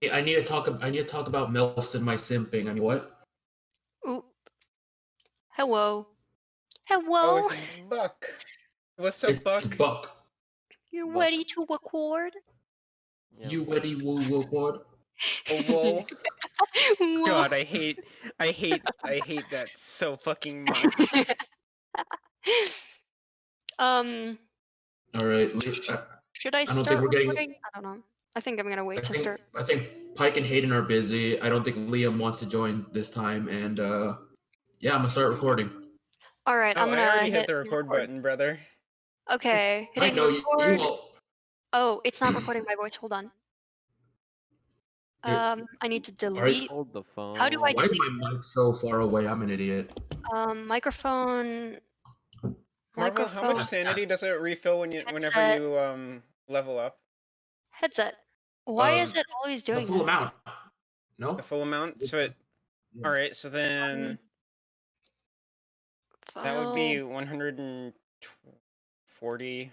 need to talk about MILFs and my simping. I mean, what? Ooh. Hello. Oh, Hello. it's Buck. What's up, Buck? It's Buck. You Buck. ready to record? Yeah. You ready, woo word? Oh, whoa. Whoa. God, I hate that so fucking much. All right. Should I don't think start we're getting- recording? I don't know. I think I'm gonna wait to start. I think Pike and Hayden are busy. I don't think Liam wants to join this time, and yeah, I'm gonna start recording. All right, Oh, I'm gonna I already hit the record button, brother. Okay, I hitting know record. you will. Oh, it's not recording my voice. Hold on. I need to delete. Hold the phone. How do I Why is delete? my mic so far away? I'm an idiot. Microphone. Marvel, how much sanity does it refill whenever Headset. you level up? Headset. Why is it always The doing full this? amount. No. The full amount? So it... Yeah. Alright, so then... That would be 140.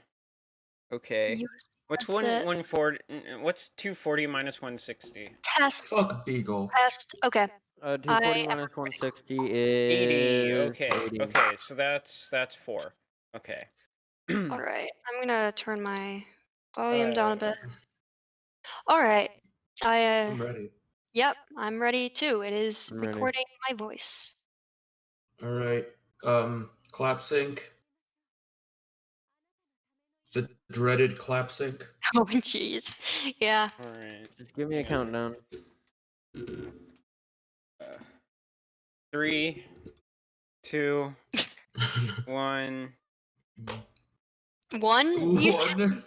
Okay. What's headset. 140? What's 240 minus 160? Test. Fuck Beagle. Test. Okay. 240 minus 160 is 80. Okay. 80. Okay. So that's 4. Okay. All right. I'm gonna turn my volume down a bit. All right. I'm ready. Yep. I'm ready too. It is I'm ready. recording my voice. All right. Clap sync. The dreaded clap sync. Oh jeez. Yeah. All right. Just give me a countdown. 3, 2, 1. One. You One.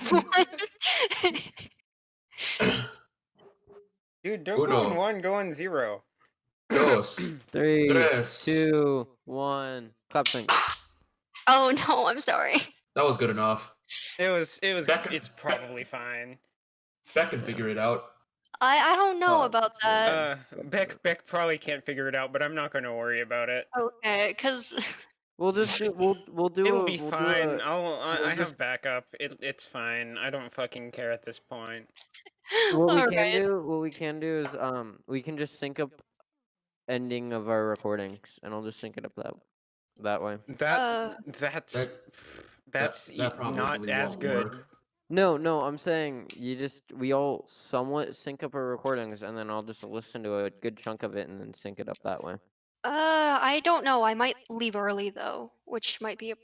one. Dude, don't go on 1. Go on 0. Dos. 3, Tres. 2, 1. Clap sync. Oh no. I'm sorry. That was good enough. It was. Beck- It's probably fine. Beck can figure it out. I don't know Oh, about that. Beck probably can't figure it out, but I'm not going to worry about it. Okay. Cause. We'll just do. We'll do. It'll be fine. we'll I have just- backup. It's fine. I don't fucking care at this point. What we All can right. do. What we can do is we can just sync up ending of our recordings, and I'll just sync it up that way. That's that probably not as won't good. work. No, I'm saying we all somewhat sync up our recordings, and then I'll just listen to a good chunk of it and then sync it up that way. I don't know. I might leave early though, which might be a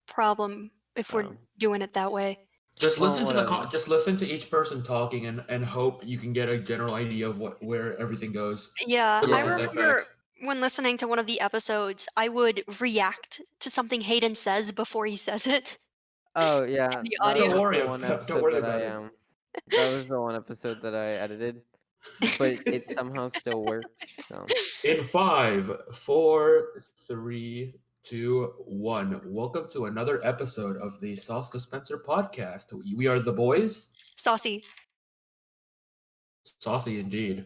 problem if we're doing it that way. Just Well, listen to whatever. just listen to each person talking and hope you can get a general idea of where everything goes. Yeah, Good I luck with that, remember Beck. when listening to one of the episodes, I would react to something Hayden says before he says it. Oh yeah, The that audio. was Don't worry the one about- episode don't worry that about I it. that was the one episode that I edited, but it somehow still worked. So In 5, 4, 3, 2, 1. Welcome to another episode of the Sauce Dispenser podcast. We are the boys. Saucy. Saucy indeed.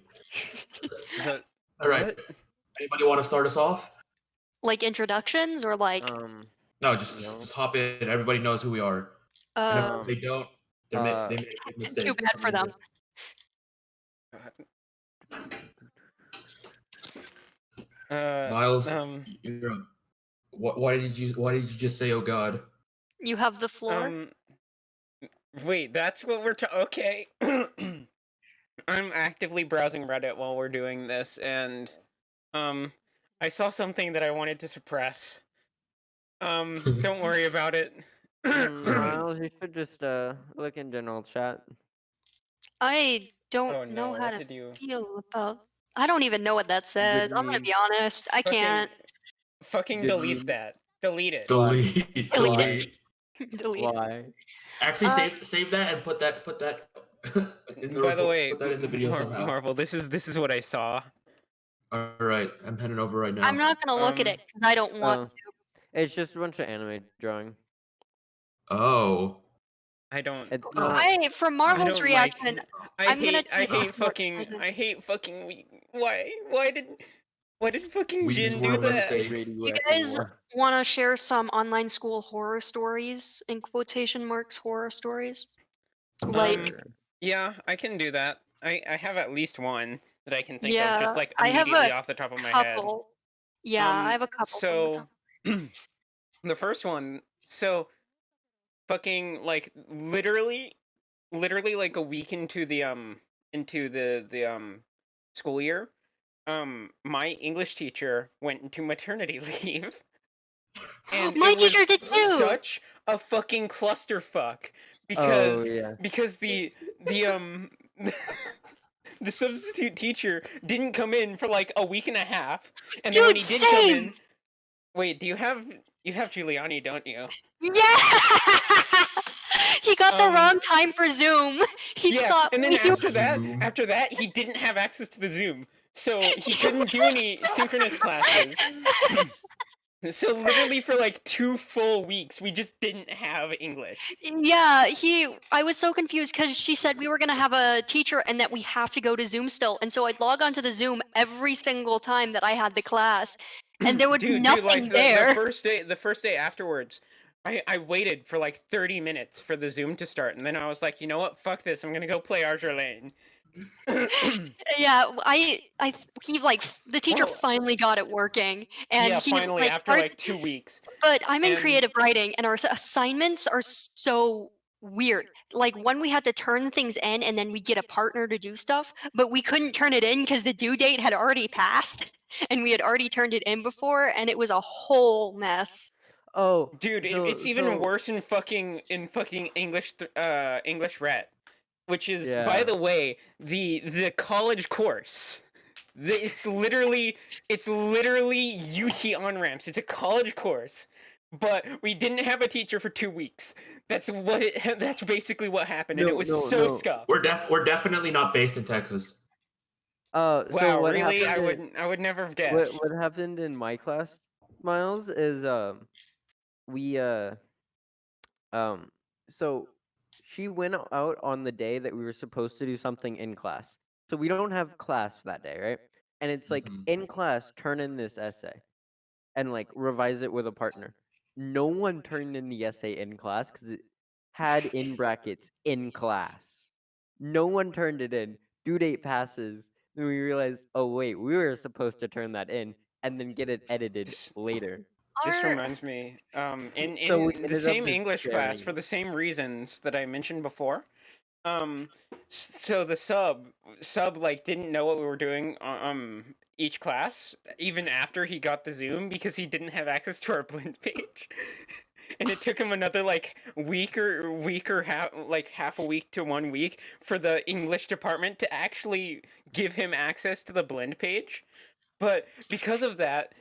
The- All right. What? Anybody want to start us off? Like introductions or like No, just hop in. Everybody knows who we are. And if they don't, they make a mistake. too bad for them. Miles, you're up. Why did you just say, "Oh God"? You have the floor. Wait, that's what we're okay. I'm actively browsing Reddit while we're doing this, and I saw something that I wanted to suppress. Don't worry about it. Miles, you should just look in general chat. I don't Oh, know no, how what to did you... feel about. I don't even know what that says. I'm gonna be honest. I can't. Fucking Good delete meme. that. Delete it. Delete. Delete Delete. Why? Actually, save that and put that in the By the way, put that in the video somehow. Marvel, this is what I saw. All right, I'm heading over right now. I'm not gonna look at it because I don't want to. It's just a bunch of anime drawing. Oh. I don't. It's not. From Marvel's don't reaction, I I'm gonna hate fucking. Why did fucking We Jin were do a that? mistake. Do you guys want to share some online school horror stories, in quotation marks, horror stories? Like, Yeah, I can do that. I have at least one that I can think of, Yeah, just like I have immediately a off the top of my head. couple. Yeah, I have a couple from the So top. the first one, so fucking like literally like a week into the school year, my English teacher went into maternity leave. And My it was teacher did too. such a fucking clusterfuck Oh because yeah. the the substitute teacher didn't come in for like a week and a half, and then when Dude, he did come same. in, wait, you have Giuliani, don't you? Yeah. He got the Um, wrong time for Zoom. He yeah, thought and then we were Zoom. after that, he didn't have access to the Zoom, so he couldn't do any synchronous classes. So literally for like 2 full weeks, we just didn't have English. Yeah, I was so confused because she said we were gonna have a teacher and that we have to go to Zoom still. And so I'd log onto the Zoom every single time that I had the class, and there would be Dude, like nothing there. the first day afterwards, I waited for like 30 minutes for the Zoom to start, and then I was like, you know what, fuck this, I'm gonna go play Archer Lane. Yeah, he like the teacher Well, finally got it working, and yeah, he finally, like after our like 2 weeks. But I'm in And creative writing, and our assignments are so weird. Like, one, we had to turn things in, and then we get a partner to do stuff, but we couldn't turn it in because the due date had already passed, and we had already turned it in before, and it was a whole mess. Oh, dude, so it's even so worse in fucking English Ret, which is, by yeah. the way, the college course. It's literally UT on ramps. It's a college course, but we didn't have a teacher for 2 weeks. That's that's basically what happened, and it No, was no, so no. scuffed. We're definitely not based in Texas. So Wow, what really? happened? I would never have What guessed. what happened in my class, Miles, is we so she went out on the day that we were supposed to do something in class. So we don't have class that day, right? And it's like Mhm. in class, turn in this essay and like revise it with a partner. No one turned in the essay in class because it had in brackets in class. No one turned it in. Due date passes. Then we realized, oh wait, we were supposed to turn that in and then get it edited This later. this Our reminds me, So we in the ended up same just English class, sharing for it. the same reasons that I mentioned before. So the sub like didn't know what we were doing each class, even after he got the Zoom, because he didn't have access to our blend page. And it took him another like week or half a week to 1 week for the English department to actually give him access to the blend page. But because of that,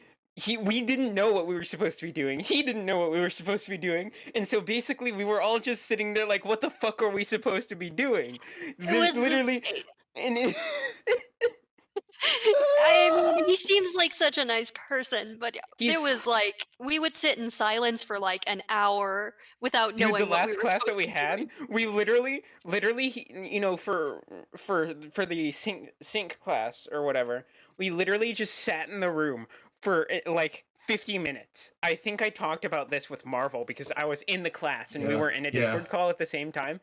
we didn't know what we were supposed to be doing. He didn't know what we were supposed to be doing. And so basically we were all just sitting there like, what the fuck are we supposed to be doing? It There's was the literally and it, I mean, he seems like such a nice person, but there he's was like we would sit in silence for like an hour without dude, the knowing what we last were class that supposed we to be had, doing. we literally you know, for the sync class or whatever, we literally just sat in the room for like 50 minutes. I think I talked about this with Marvel because I was in the class and we Yeah, were in a yeah. Discord call at the same time.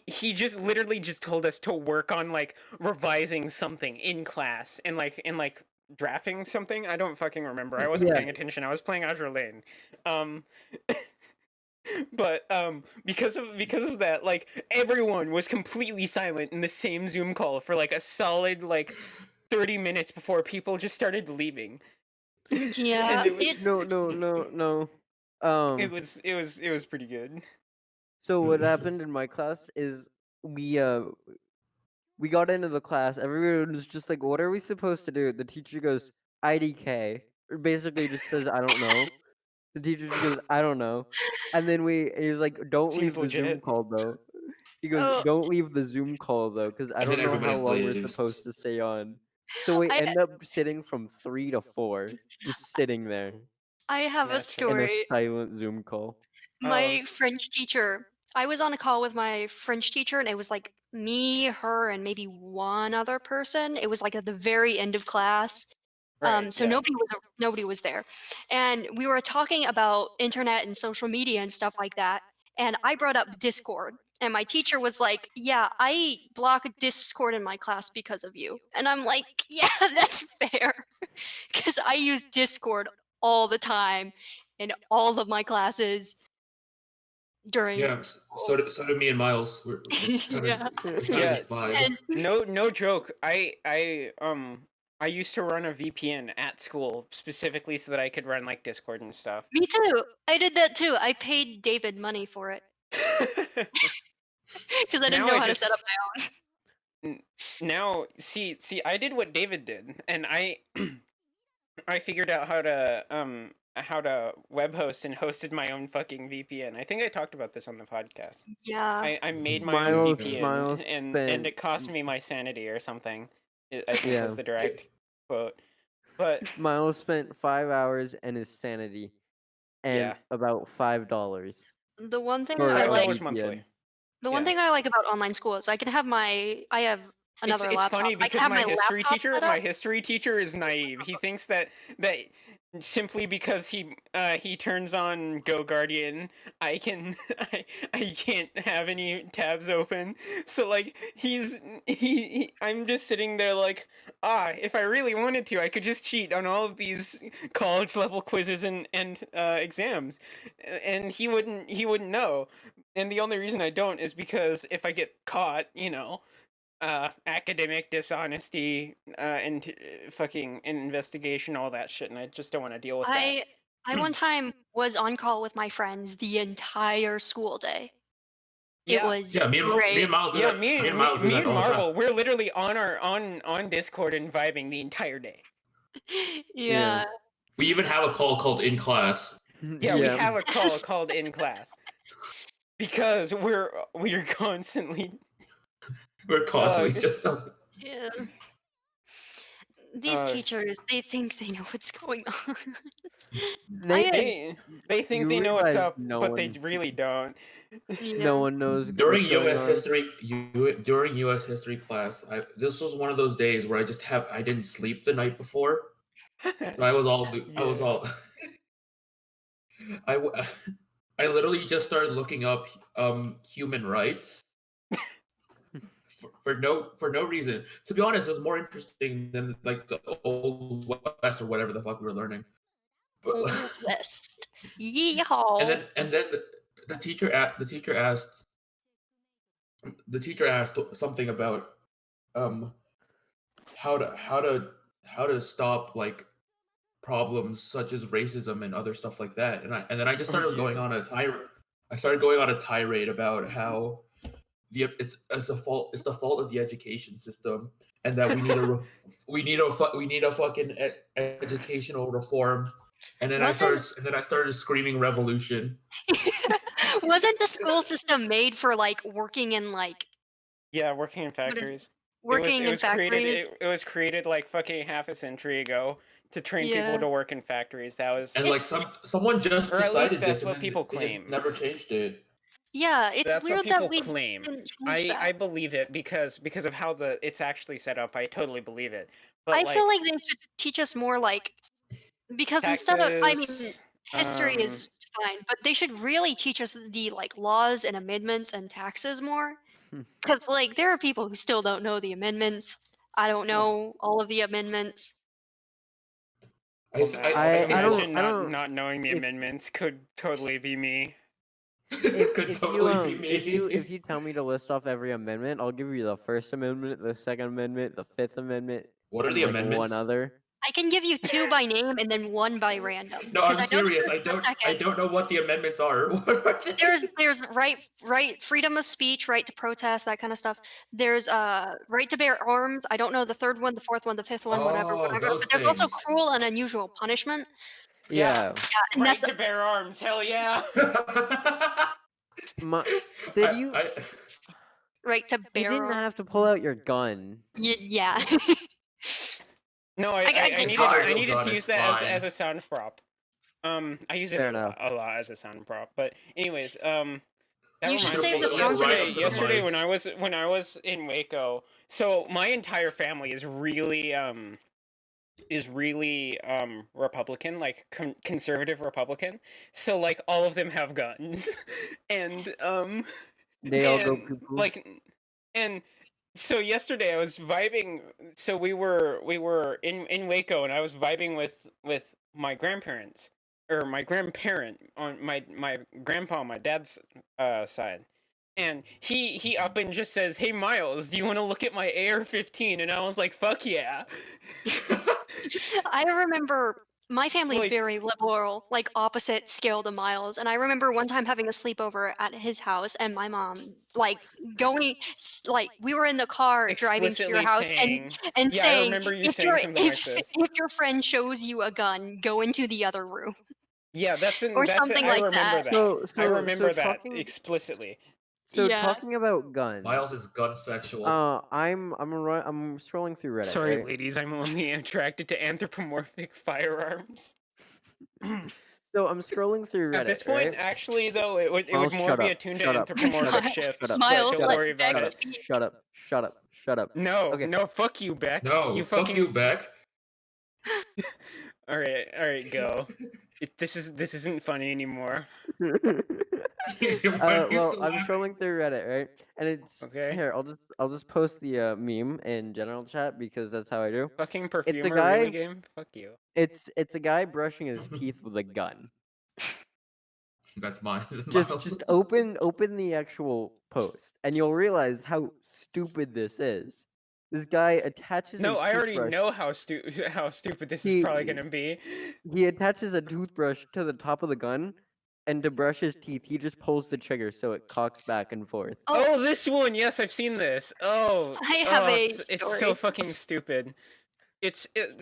He just literally just told us to work on like revising something in class and like drafting something. I don't fucking remember. I wasn't Yeah. paying attention. I was playing Azure Lane. Um but because of that, like everyone was completely silent in the same Zoom call for like a solid like 30 minutes before people just started leaving. Yeah, And No, no, no, no. it was pretty good. So what happened in my class is we got into the class. Everyone was just like, "What are we supposed to do?" The teacher goes, "IDK," or basically just says, "I don't know." The teacher just goes, "I don't know," and then he's like, "Don't Seems leave the Zoom legit. call though." He goes, oh, "Don't leave the Zoom call though, because I And then don't know everybody how long we're leaves. supposed to stay on." So we I end up sitting from 3 to 4, just sitting there I have a Gotcha. in a story. silent Zoom call. Oh, My French teacher, I was on a call with my French teacher, and it was like me, her, and maybe one other person. It was like at the very end of class. right, So yeah. nobody was there, and we were talking about internet and social media and stuff like that. And I brought up Discord, And my teacher was like, "Yeah, I block Discord in my class because of you." And I'm like, "Yeah, that's fair." Because I use Discord all the time in all of my classes during Yeah, school. so do me and Miles. Yeah. We kind of Yeah. just vibe. And No joke. I used to run a VPN at school specifically so that I could run like Discord and stuff. me too. I did that too. I paid David money for it because I didn't Now know I how to just set up my own. now see I did what David did, and I I figured out how to web host and hosted my own fucking VPN. I think I talked about this on the podcast. Yeah. I made my own Miles VPN and spent it cost me my sanity or something. I think Yeah. was the direct quote. But Miles spent 5 hours and his sanity and yeah, about $5 The one thing for I a like $5 VPN. monthly. The one Yeah. thing I like about online school is I can have I have another It's laptop. funny I can because have my my history laptop teacher set up. my history teacher is naive. He thinks that simply because he turns on Go Guardian, I can I can't have any tabs open. So like I'm just sitting there like, if I really wanted to, I could just cheat on all of these college level quizzes and exams, and he wouldn't know. And the only reason I don't is because if I get caught, academic dishonesty, and fucking investigation, all that shit, and I just don't want to deal with that. I one time was on call with my friends the entire school day. It Yeah. was Yeah, me and great. Miles do Yeah, that. me and Miles do that and all the time. Marvel, we're literally on Discord and vibing the entire day. Yeah. We even have a call called in class. Yeah, we have a call called in class because we're constantly We're constantly Ugh. just Yeah. These Uh, teachers, they think they know what's going on. They- I had- they think You they know what's realize up, no but they one- really don't. yeah. No one knows during what's going U.S. on. history. During U.S. history class, this was one of those days where I didn't sleep the night before, so I was all I w- I literally just started looking up human rights for no reason. To be honest, it was more interesting than like the old west or whatever the fuck we were learning. But Old West. Yeehaw. and then the teacher asked something about how to stop like problems such as racism and other stuff like that, and then I just started going on a tirade. I started going on a tirade about how it's the fault of the education system, and that we need a fucking educational reform. And then I started screaming revolution. Wasn't the school system made for like working in like Yeah, working in What is- factories. working it in was created. factories? It was created like fucking half a century ago to train people Yeah. to work in factories. That was And like someone just Or at least decided that's this, what and people then they just claim. never changed it. Yeah, it's that's what weird people that we claim. didn't change that. I believe it because of how it's actually set up. I totally believe it. But I like, feel like they should teach us more like because instead of taxes, history is fine, but they should really teach us the like laws and amendments and taxes more. Because like there are people who still don't know the amendments. I don't know all of the amendments. I imagine don't- not knowing the if- amendments could totally be me. Could totally be me. If you tell me to list off every amendment, I'll give you the First Amendment, the Second Amendment, the Fifth Amendment. What are and, the like, amendments? One other. I can give you 2 by name and then 1 by random. No, I'm 'cause I know serious. there's one I second. don't know what the amendments are. There's right freedom of speech, right to protest, that kind of stuff. There's right to bear arms. I don't know the 3rd one, the 4th one, the 5th one, whatever. those But there's also things. cruel and unusual punishment. Yeah. And Right that's to bear arms, hell yeah! Did you? right to You bear didn't arms. have to pull out your gun. Yeah. No, I I get needed hard. I needed God, to it's use that fine. as a sound prop. I use it Fair a enough. lot as a sound prop. But anyways, You that should reminds save me, the sound right for up to the yesterday mic. when I was in Waco, so my entire family is really Republican, like conservative Republican. So like all of them have guns, and They all go And, poo-poo. like, and so yesterday I was vibing. So we were in Waco, and I was vibing with my grandparents, or my grandparent on my grandpa on my dad's side. And he up and just says, "Hey Miles, do you want to look at my AR-15?" And I was like, "Fuck yeah!" I remember my family's Like- very liberal, like opposite scale to Miles. And I remember one time having a sleepover at his house, and my mom like like we were in the car driving to your Explicitly house saying, and yeah, I saying, remember you if saying your something like this. if your friend shows you a gun, go into the other room Yeah, that's or that's something I like remember that. that. I remember that talking, explicitly. so Yeah. talking about guns. Miles is gun sexual. I'm scrolling through Reddit. Sorry, right? ladies, I'm only attracted to anthropomorphic firearms. So I'm scrolling through Reddit. At this point, right? actually, though, it would Miles, more shut be up, attuned to shut up, anthropomorphic shut up, shifts. shut up, Miles, Don't shut let worry up, about Beck shut it. up, speak. shut up, shut up, shut up. No, Okay. no, fuck you, Beck. No, you fuck fucking. you, Beck. All right, go. This isn't funny anymore. Why are you Well, still I'm laughing? scrolling through Reddit, right? And it's Okay. here. I'll just post the meme in general chat because that's how I do. Fucking perfumer guy- really game. Fuck you. It's a guy brushing his teeth with a gun. That's mine. Just open the actual post, and you'll realize how stupid this is. This guy attaches. No, a I already toothbrush- know how stupid this is He- probably gonna be. He attaches a toothbrush to the top of the gun, and to brush his teeth, he just pulls the trigger so it cocks back and forth. Oh, this one. Yes, I've seen this. Oh, I have a it's so story. fucking stupid.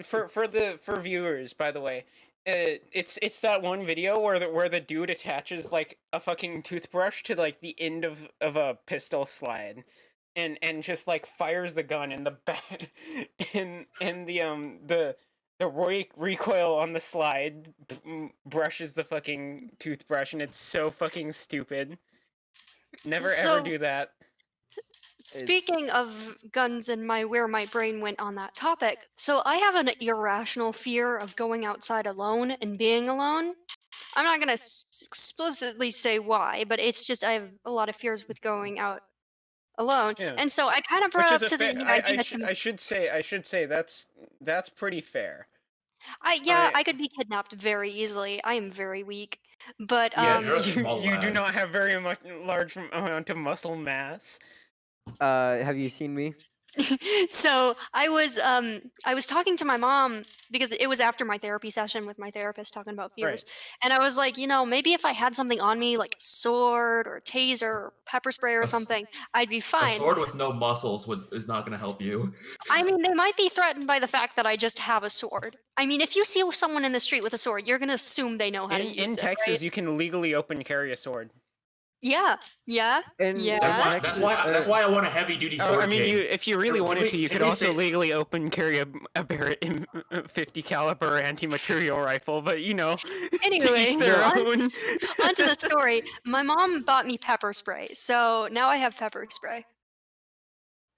For viewers, by the way. It's that one video where the dude attaches like a fucking toothbrush to like the end of a pistol slide, and just like fires the gun in the back, and the recoil on the slide brushes the fucking toothbrush, and it's so fucking stupid. Never ever So- do that. Speaking of guns and where my brain went on that topic, so I have an irrational fear of going outside alone and being alone. I'm not gonna explicitly say why, but it's just I have a lot of fears with going out alone, Yeah. and so I kind of Which brought is up to the idea that I should say that's pretty fair. I could be kidnapped very easily. I am very weak, but Yes, you're a small you do lad. not have very large amount of muscle mass. Have you seen me? so I was talking to my mom because it was after my therapy session with my therapist talking about fears, and I was like, maybe if I had something on me like a sword or a taser or pepper spray or something, I'd be A fine. sword with no muscles is not going to help you. I mean, they might be threatened by the fact that I just have a sword. I mean, if you see someone in the street with a sword, you're gonna assume they know how to use In it, Texas, right? you can legally open carry a sword. Yeah, And yeah. That's why I want a heavy duty sword. I mean, king. if you really Can wanted we- to, you can could we also say- legally open carry a Barrett 50 caliber anti-material rifle, but to Anyway, each their so own. onto the story. My mom bought me pepper spray, so now I have pepper spray.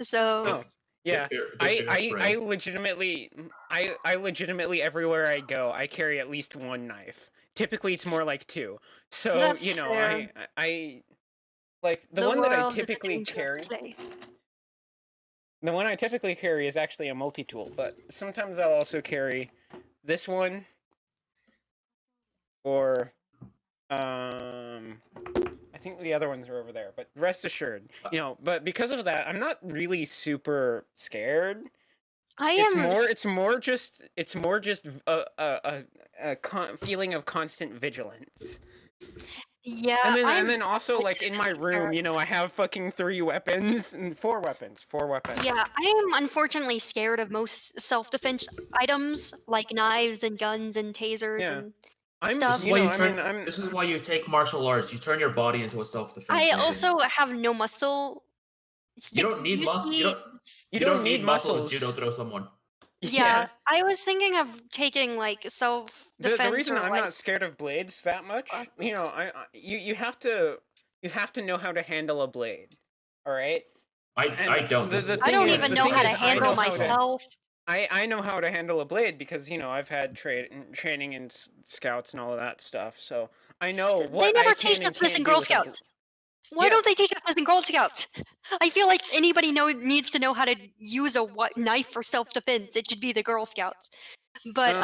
So Oh, yeah. Get bear spray. I legitimately everywhere I go, I carry at least one knife. Typically, it's more like two. So That's fair. I like the one that I world is a typically dangerous carry. place. The one I typically carry is actually a multi-tool, but sometimes I'll also carry this one, or I think the other ones are over there. But rest assured, But because of that, I'm not really super scared. I am. It's more just a feeling of constant vigilance. Yeah, And then also like in my room, I have fucking 3 weapons and 4 weapons. Yeah, I am unfortunately scared of most self-defense items like knives and guns and tasers Yeah. and I'm stuff. This is why you take martial arts. You turn your body into a self-defense. I weapon. also have no muscle. You don't need muscle. You don't need muscle muscles. to judo throw someone. Yeah, I was thinking of taking like The self-defense reason or I'm like not scared of blades that much, process. you have to know how to handle a blade. All right? I don't. I don't even know how to handle I myself. I know how to handle a blade because I've had training in scouts and all of that stuff. So I know what They never I can teach and us this in can't do Girl with a Scouts. Why Yeah. don't they teach us this in Girl Scouts? I feel like anybody needs to know how to use a knife for self-defense. It should be the Girl Scouts. But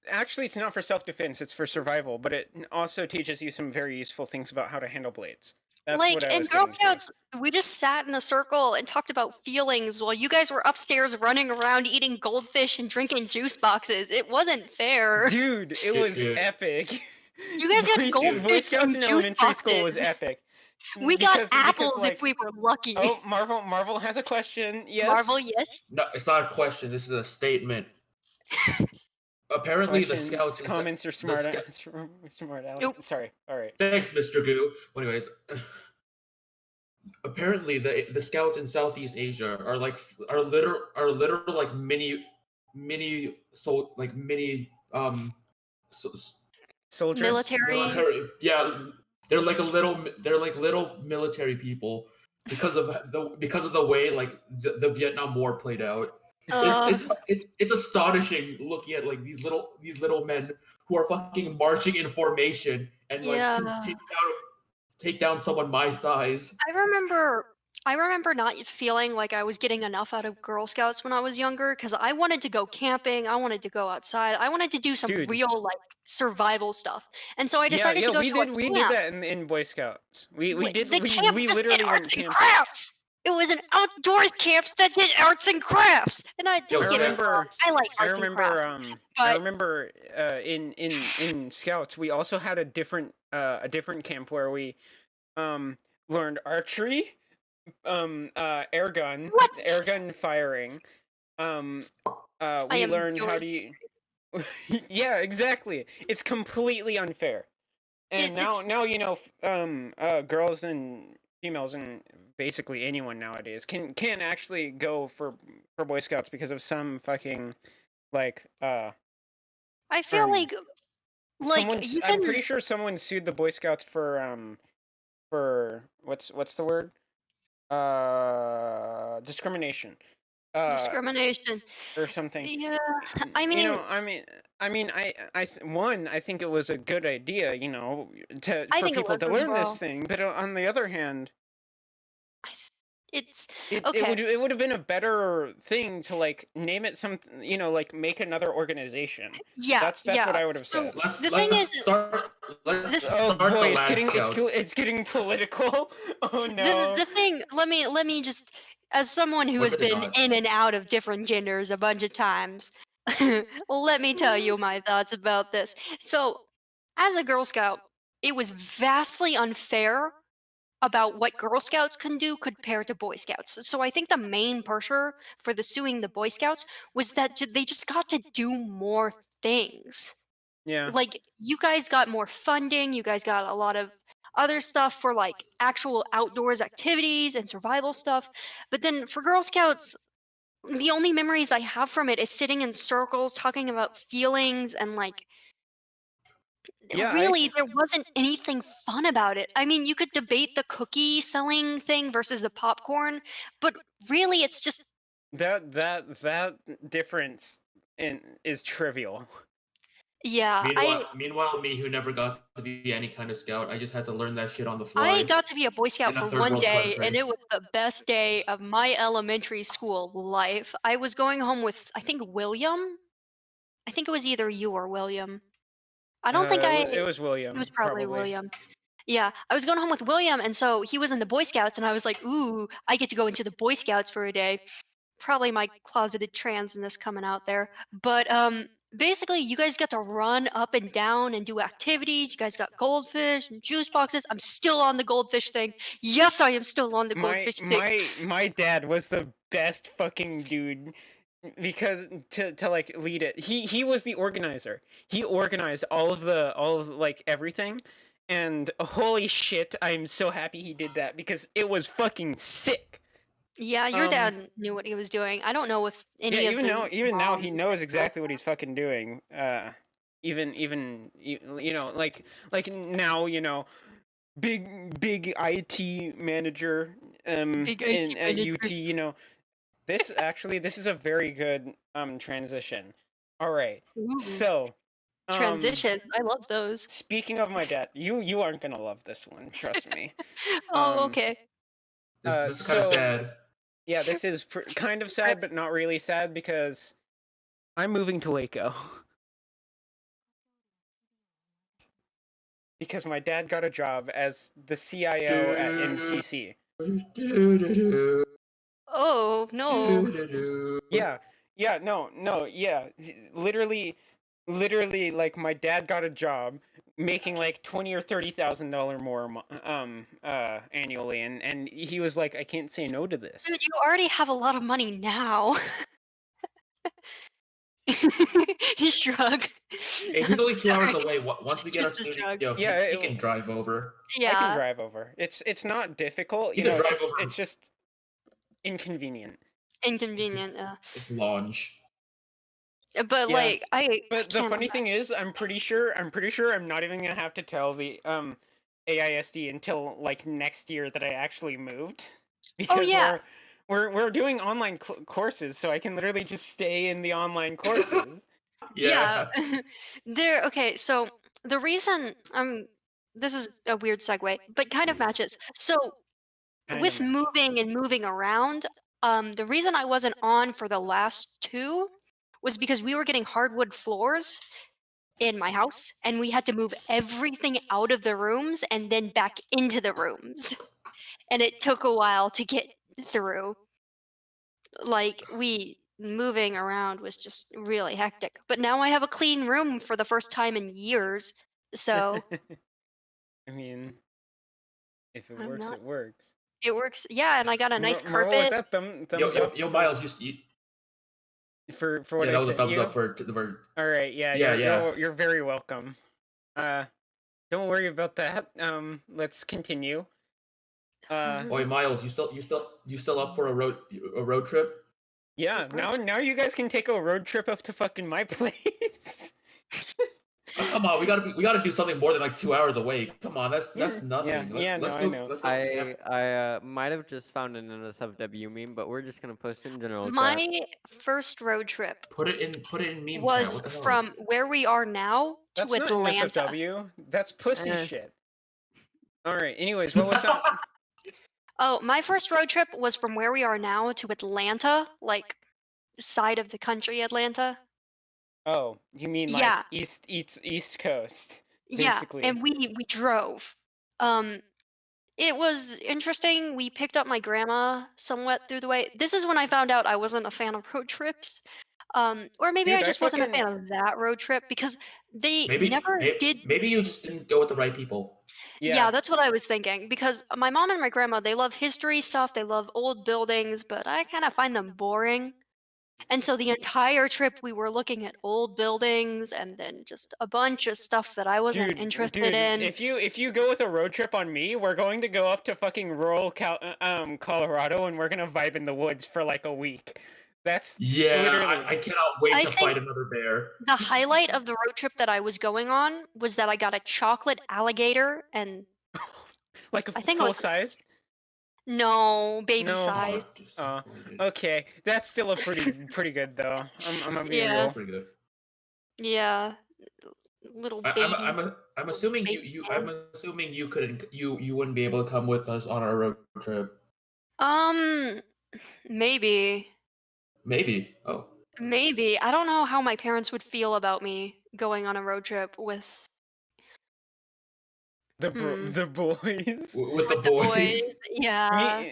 Actually, it's not for self-defense. It's for survival. But it also teaches you some very useful things about how to handle blades. That's like what I in was Girl getting to. Scouts, we just sat in a circle and talked about feelings while you guys were upstairs running around eating goldfish and drinking juice boxes. It wasn't fair. Dude, it was Dude. epic. You guys got Boy goldfish Scouts and in juice elementary school was boxes. epic. We got Because, apples like, if we were lucky. Oh, Marvel has a question. Yes. Marvel, yes. No, it's not a question. This is a statement. Apparently, the Questions, scouts. comments are smart. Smart Alex. Nope. Sorry. All right. Thanks, Mr. Goo. Well, anyways, apparently the scouts in Southeast Asia are literal like mini so, Soldiers. Military. military. Yeah, they're like little military people because of the way like the Vietnam War played out. It's astonishing looking at like these little men who are fucking marching in formation and like Yeah. can take down someone my size. I remember not feeling like I was getting enough out of Girl Scouts when I was younger because I wanted to go camping, I wanted to go outside, I wanted to do some Dude. real like survival stuff, and so I decided to go to a camp. We did that in Boy Scouts. We did. The camp we just literally did went arts and camping. crafts. It was an outdoors camp that did arts and crafts, and I Yo, don't get me remember- wrong, I like arts and crafts. I but remember in Scouts we also had a different camp where we learned archery, air gun firing. We learned how to yeah, exactly. It's completely unfair. And now you know girls and females and basically anyone nowadays can actually go for Boy Scouts because of some fucking like I feel like you I'm can pretty sure someone sued the Boy Scouts for what's the word? Discrimination. discrimination. Or something. Yeah, I mean, you know, I think it was a good idea, you know, for think it people was to as learn well. this thing. But on the other hand, it's it would have been a better thing to like name it something, you know, like make another organization. yeah, That's yeah. what I would have So said. the thing is, start this- Oh start boy, the Lad Scouts. it's getting political. Oh no. the thing. Let me just, as someone who has Women been not. in and out of different genders a bunch of times, let me tell you my thoughts about this. So, as a Girl Scout, it was vastly unfair about what Girl Scouts can do compared to Boy Scouts. So I think the main pressure for the suing the Boy Scouts was that they just got to do more things. Yeah. Like, you guys got more funding, you guys got a lot of other stuff for like actual outdoors activities and survival stuff. But then for Girl Scouts, the only memories I have from it is sitting in circles talking about feelings and like Yeah, really there wasn't anything fun about it. I mean, you could debate the cookie selling thing versus the popcorn, but really it's just that difference is trivial. yeah. Meanwhile, me who never got to be any kind of scout, I just had to learn that shit on the fly. I got to be a Boy Scout in a for third one world day, country. and it was the best day of my elementary school life. I was going home with, I think, William. I think it was either you or William. I don't think It was William. It was probably William. Yeah, I was going home with William, and so he was in the Boy Scouts, and I was like, ooh, I get to go into the Boy Scouts for a day. Probably my closeted transness coming out there. But basically, you guys got to run up and down and do activities. You guys got goldfish and juice boxes. I'm still on the goldfish thing. Yes, I am still on the goldfish thing. My dad was the best fucking dude because to like lead it. He was the organizer. He organized all of like everything. And holy shit, I'm so happy he did that because it was fucking sick. Yeah, your dad knew what he was doing. I don't know if any of even now he knows exactly what he's fucking doing. Even you know, like now, you know, big IT manager Big IT at manager. UT, you know. This is a very good transition. All right. Ooh. So, Transitions. I love those. Speaking of my dad, you aren't gonna love this one. Trust me. Oh, okay. This is kind of So sad. yeah, this is kind of sad, but not really sad because I'm moving to Waco. Because my dad got a job as the CIO at MCC. Oh no. Literally, like my dad got a job making like $20,000 or $30,000 more annually, and he was like, I can't say no to this. Dude, you already have a lot of money now. He shrugged. He's only 2 hours away. Once we get our Just a studio, shrug. he can drive over. I can Yeah, drive over. It's not difficult, You you can know. drive over. It's just inconvenient. inconvenient. It's launch. But Yeah. like, But the can't funny thing is, I'm pretty sure I'm not even gonna have to tell the AISD until like next year that I actually moved, because yeah. we're doing online courses, so I can literally just stay in the online courses. Yeah. Okay, so the reason this is a weird segue, but kind of matches. So Kind with of matches. moving and moving around, the reason I wasn't on for the last two was because we were getting hardwood floors in my house and we had to move everything out of the rooms and then back into the rooms. And it took a while to get through. Like moving around was just really hectic. But now I have a clean room for the first time in years. So I mean, if it I'm works, not- it works. it works. Yeah, and I got a nice Marvel, was carpet. that thumbs Yo, up? Miles, for what that I was a sent thumbs you? up for. All right, yeah, you're very welcome. Don't worry about that. Let's continue. Oi, Miles, you still up for a road trip? Yeah, now you guys can take a road trip up to fucking my place. Oh, come on, we gotta do something more than like 2 hours away. Come on, that's nothing. I know. Let's go. I might have just found an NSFW meme, but we're just gonna post it in general chat. My first road trip Put it in meme chat. was What the hell? from where we are now to That's not Atlanta. NSFW. That's pussy Eh. shit. All right. Anyways, what was that? Oh, my first road trip was from where we are now to Atlanta, like side of the country, Atlanta. Oh, you mean like Yeah. East Coast? Yeah, Basically. and we drove. It was interesting. We picked up my grandma somewhat through the way. This is when I found out I wasn't a fan of road trips. Or maybe Dude, I I just wasn't a fan fucking- of that road trip because they Maybe did. Maybe you just didn't go with the right people. Yeah, that's what I was thinking. Because my mom and my grandma, they love history stuff. They love old buildings, but I kind of find them boring. And so the entire trip, we were looking at old buildings and then just a bunch of stuff that I wasn't interested in. If you go with a road trip on me, we're going to go up to fucking rural Colorado, and we're gonna vibe in the woods for like a week. That's literally. I cannot wait I to think fight another bear. The highlight of the road trip that I was going on was that I got a chocolate alligator and Like a I think it full was- size. no baby No. size. Okay, that's still a pretty good though. I'm gonna be Yeah. That's real. pretty good. Yeah, little baby. I'm assuming I'm assuming you couldn't you wouldn't be able to come with us on our road trip. Maybe. Maybe. Oh. Maybe. I don't know how my parents would feel about me going on a road trip with The boys. With the the boys. Yeah.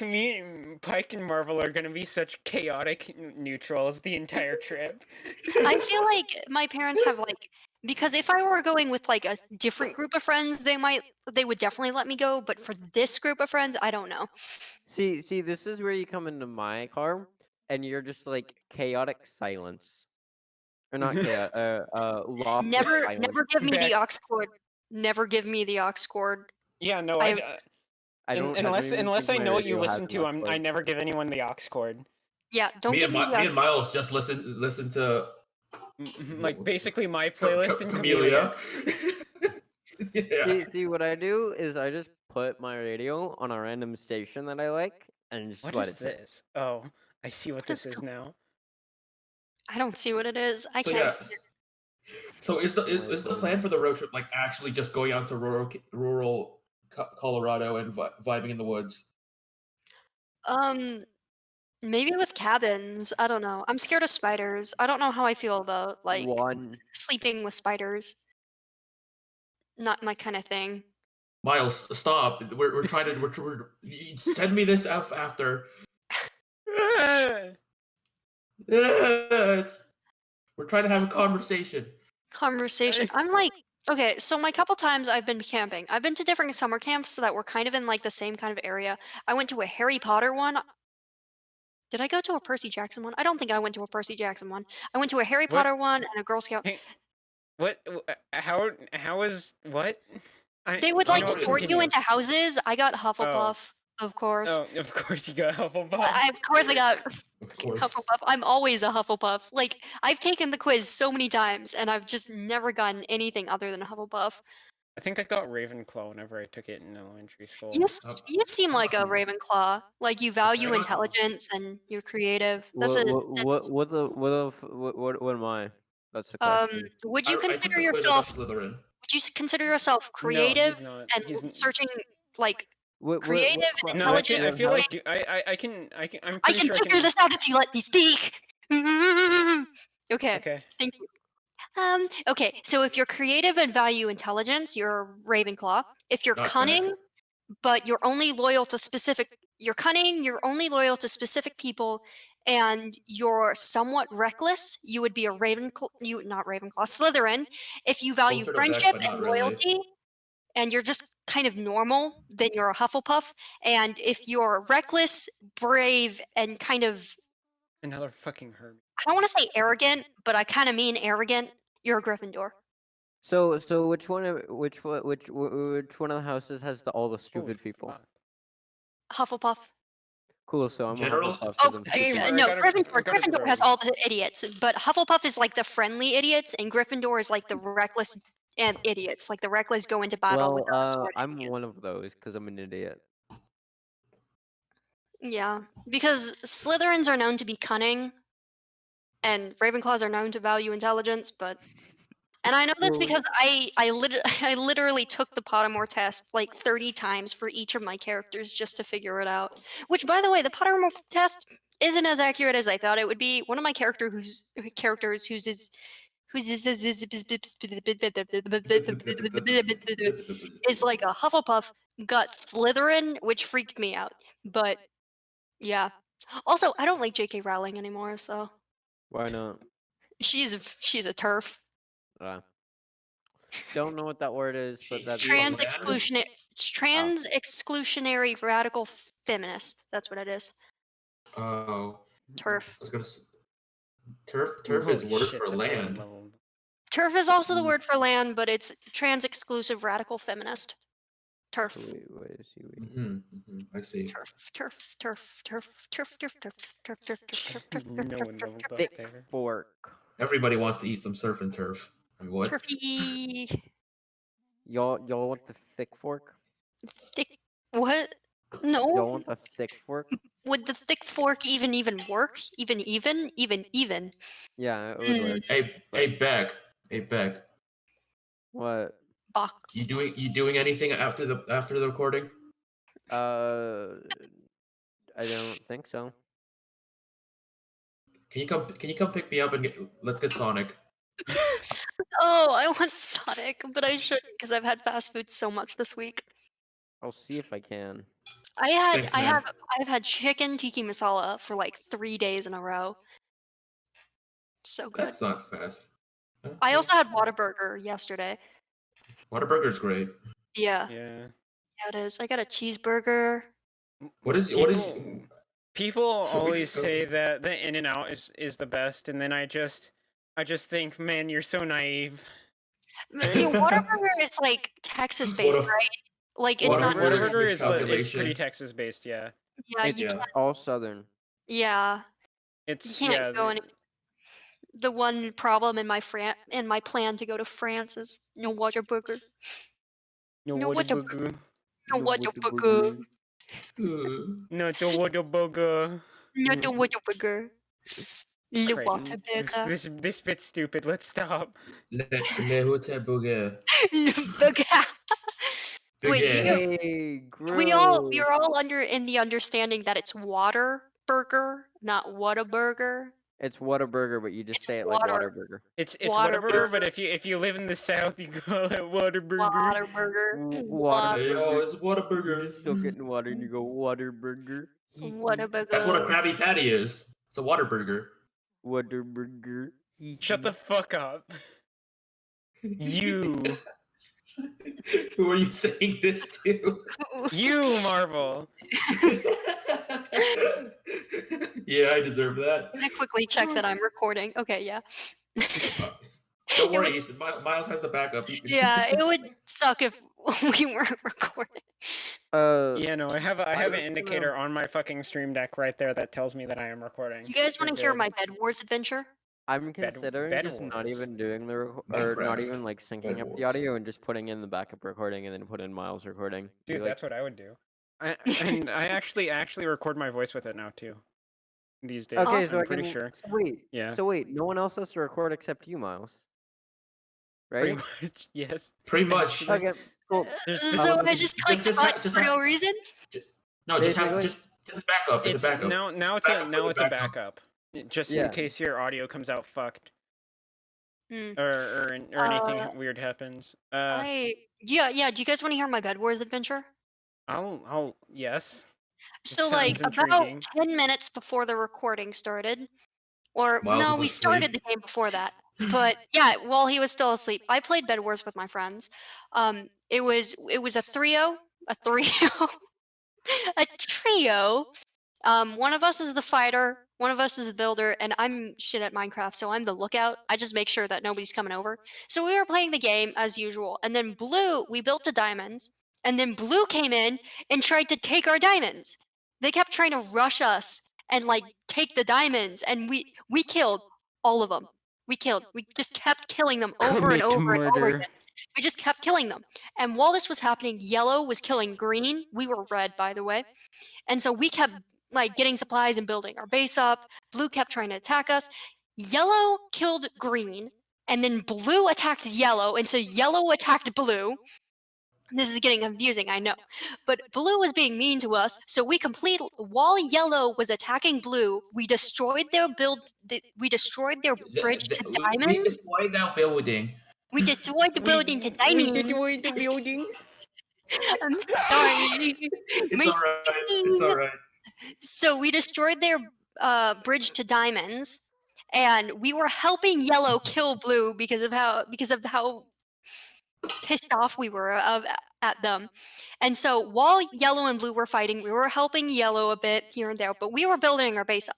Me, Pike and Marvel are gonna be such chaotic neutrals the entire trip. I feel like my parents have because if I were going with like a different group of friends, they would definitely let me go, but for this group of friends, I don't know. See, this is where you come into my car, and you're just like chaotic silence, or not chaos, lofty Never silence. give me Beck. the aux cord. Never give me the aux cord. Yeah, no, I don't unless even unless I think my know what you radio has listen an to, aux cord. I never give anyone the aux cord. Yeah, don't me give and me the aux me and Miles just listen to Like basically my playlist and Camellia. Yeah. See, what I do is I just put my radio on a random station that I like, and just What let is it sit. this? Oh, I see what this is now. I don't see what it is. I So can't yeah, see it. So is the plan for the road trip like actually just going out to rural Colorado and vibing in the woods? Maybe with cabins. I don't know. I'm scared of spiders. I don't know how I feel about like One. sleeping with spiders. Not my kind of thing. Miles, stop. We're trying to send me this after. We're trying to have a conversation. I'm like, okay, so my couple times I've been camping. I've been to different summer camps that were kind of in like the same kind of area. I went to a Harry Potter one. Did I go to a Percy Jackson one? I don't think I went to a Percy Jackson one. I went to a Harry What? Potter one and a Girl Scout. Hey, what? How is what? They would I like know what sort you continue. into houses. I got Hufflepuff, of course. Oh, of course you got Hufflepuff. Of course I got Of course. Hufflepuff. I'm always a Hufflepuff. Like I've taken the quiz so many times and I've just never gotten anything other than a Hufflepuff. I think I got Ravenclaw whenever I took it in elementary school. You seem like a Ravenclaw. Like you value got- intelligence and you're creative. That's What that's what am I? That's the question. would you I took consider the quiz, I got yourself Slytherin. would you consider yourself creative No, he's not. and He's searching like What creative and no. I intelligent? feel like I can. I'm I pretty can sure figure this out if you let me speak. Okay. Okay. Thank you. Okay, so if you're creative and value intelligence, you're a Ravenclaw. If you're Not cunning, but you're only loyal to specific you're only loyal to specific people and you're somewhat reckless, you would be a not Ravenclaw, Slytherin. If you value Closer to Beck, friendship but not and really. loyalty and you're just kind of normal, then you're a Hufflepuff. And if you're reckless, brave, and kind of Another fucking Herb. I don't want to say arrogant, but I kind of mean arrogant, you're a Gryffindor. So which one of which one of the houses has all the stupid people? Hufflepuff. Cool. So I'm General? a Hufflepuff. 'cause Oh, I'm Hey, stupid. I no, got a- Gryffindor. I got a Gryffindor has drone. all the idiots, but Hufflepuff is like the friendly idiots, and Gryffindor is like the reckless and idiots. Like the reckless go into battle with the sword I'm idiots. one of those because I'm an idiot. Yeah, because Slytherins are known to be cunning, and Ravenclaws are known to value intelligence. And I know that's because I literally took the Pottermore test like 30 times for each of my characters just to figure it out. Which, by the way, the Pottermore test isn't as accurate as I thought it would be. One of my characters whose is like a Hufflepuff got Slytherin, which freaked me out. But yeah. Also, I don't like J.K. Rowling anymore, so Why not? she's a turf. Don't know what that word is, but that's Trans- fine. Trans exclusionary radical feminist. That's what it is. Oh, Turf. I was gonna say, turf is Holy word shit, for that's a high land. level. Turf is also the word for land, but it's trans exclusive radical feminist. Turf. Wait, I see. Turf. No one leveled up thick there. fork. Everybody wants to eat some surf and turf. I mean, what? Turfy. Y'all want the thick fork? Thick. What? Y'all No. want the thick fork? Would the thick fork even work? Even? Yeah, it would work. Hey, Beck. What? Bach. You doing anything after the recording? I don't think so. Can you come pick me up and let's get Sonic? Oh, I want Sonic, but I shouldn't because I've had fast food so much this week. I'll see if I can. Thanks, man. I've had chicken tiki masala for like 3 days in a row. So good. That's not fast. I also had Whataburger yesterday. Whataburger's great. Yeah, Yeah. it is. I got a cheeseburger. People always discussed say that the In-N-Out is the best, and then I just think, man, you're so naive. Whataburger is like Texas based, right? Like it's not. Whataburger is miscalculation. pretty Texas based, yeah. Yeah, It's you can't. all southern. Yeah, It's you can't go any. The one problem in my plan to go to France is no Whataburger. No No Whataburger. No Whataburger. No Whataburger. Not the Whataburger. Le Christ, water burger. this bit's stupid. Let's stop. Le hotel burger. Le burger. Wait, do you, Burger. Hey, we all gross. are all in the understanding that it's water burger, not Whataburger. It's Whataburger, but you just It's say it like water. Waterburger. It's Water whatever, burger. but if you live in the south, you call it Waterburger. Waterburger. Water Hey, yo, burger. it's Whataburger. You just soak it in water and you go Waterburger. That's what a Whataburger. Krabby Patty is. It's a water burger. Waterburger. Shut the fuck up. You. Who are you saying this to? You, Marvel. Yeah, I deserve that. I'm gonna quickly check that I'm recording. Okay, yeah. Don't It worry, would- Miles has the backup. yeah, it would suck if we weren't recording. Yeah, no, I have an don't know. indicator on my fucking stream deck right there that tells me that I am recording. You guys want We're to hear good. my Bed Wars adventure? I'm Bed- considering Bed just not Wars. even doing the or not Minecraft. even like syncing Bed up the Wars. audio and just putting in the backup recording and then put in Miles recording. Be Dude, like, that's what I would do. And I actually record my voice with it now too. These days, okay, Awesome. so I I'm pretty can. sure. So wait, Yeah. So wait, no one else has to record except you, Miles. Pretty Right? much, yes. Pretty much. Okay, cool. There's So Um, I just clicked just cut ha- just for ha- no reason? No, just have Basically. just a backup. It's a backup. now it's Backup for the a backup. backup, just Yeah. in case your audio comes out fucked Hmm. or anything weird happens. Yeah. Do you guys want to hear my Bed Wars adventure? I'll yes. So like sounds about intriguing. 10 minutes before the recording started, or Miles no, was we asleep. started the game before that. But yeah, while he was still asleep, I played Bed Wars with my friends. It was a trio, a trio. One of us is the fighter, one of us is the builder, and I'm shit at Minecraft, so I'm the lookout. I just make sure that nobody's coming over. So we were playing the game as usual, and then we built to diamonds, and then Blue came in and tried to take our diamonds. They kept trying to rush us and like take the diamonds, and we killed all of them. We just kept killing them over and Commit over and over murder. again. We just kept killing them. And while this was happening, yellow was killing green. We were red, by the way. And so we kept like getting supplies and building our base up. Blue kept trying to attack us. Yellow killed green, and then blue attacked yellow, and so yellow attacked blue. This is getting confusing, I know. But blue was being mean to us, so while yellow was attacking blue, we destroyed their we destroyed their bridge to We diamonds. destroyed that building. We destroyed the building to diamonds. destroyed the building. I'm sorry. It's My alright. It's skin. alright. So we destroyed their bridge to diamonds, and we were helping yellow kill blue because of how pissed off we were at them. And so while yellow and blue were fighting, we were helping yellow a bit here and there, but we were building our base up.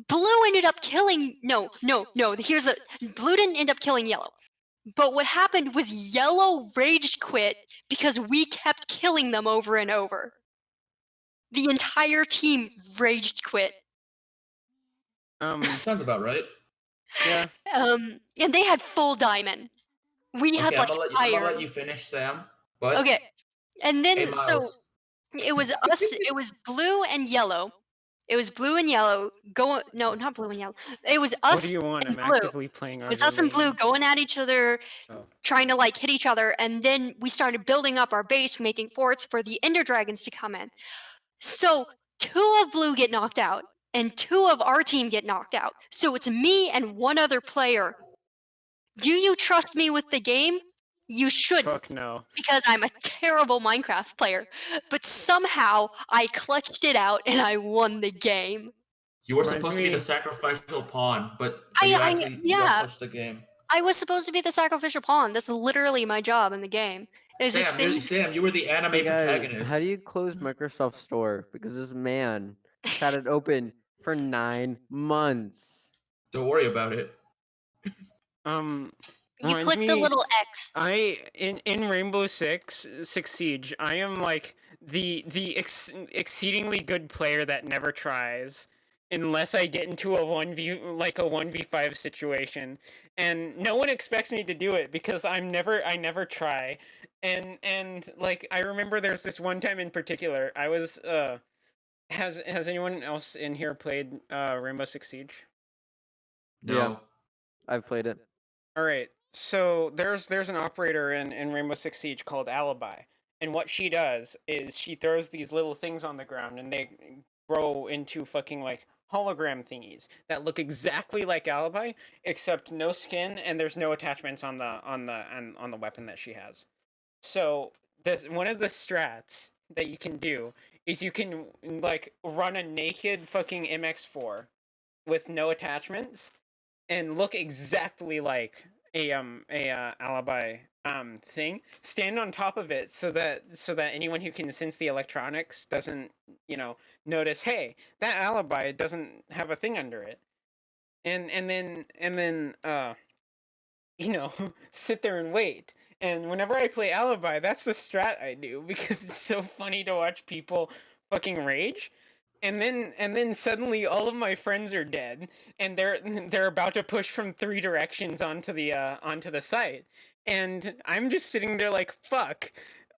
Blue ended up killing no. Blue didn't end up killing yellow. But what happened was yellow rage quit because we kept killing them over and over. The entire team raged quit. Sounds about right. Yeah. And they had full diamond. We had Okay, like I'm gonna iron. let you finish, Sam. But Okay. And then hey, so Miles. it was us, it was blue and yellow. It was blue and yellow no, not blue and yellow. It was us. What do you want? I'm and blue. actively playing It was us and blue going at each other, trying to like hit each other, and then we started building up our base, making forts for the ender dragons to come in. So 2 of blue get knocked out, and 2 of our team get knocked out. So it's me and 1 other player. Do you trust me with the game? You should, Fuck no. because I'm a terrible Minecraft player. But somehow I clutched it out and I won the game. You were Reminds supposed to be me- the sacrificial pawn, but I- you I- actually yeah. touched the game. I was supposed to be the sacrificial pawn. That's literally my job in the game. Is if things Sam, you were the anime Hey guys, protagonist. how do you close Microsoft Store? Because this man had it open for 9 months. Don't worry about it. you reminds click the me- little X. In Rainbow Six Siege, I am like the exceedingly good player that never tries unless I get into a 1v5 situation, and no one expects me to do it because I never try. And like I remember there's this one time in particular I was has anyone else in here played Rainbow Six Siege? No. Yeah. I've played it. All right. So there's an operator in Rainbow Six Siege called Alibi, and what she does is she throws these little things on the ground, and they grow into fucking like hologram thingies that look exactly like Alibi, except no skin and there's no attachments on the weapon that she has. So one of the strats that you can do is you can like run a naked fucking MX4 with no attachments and look exactly like a alibi thing, stand on top of it so that anyone who can sense the electronics doesn't notice, hey, that alibi doesn't have a thing under it, and then sit there and wait. And whenever I play alibi, that's the strat I do because it's so funny to watch people fucking rage. And then suddenly all of my friends are dead, and they're about to push from 3 directions onto the site, and I'm just sitting there like, fuck,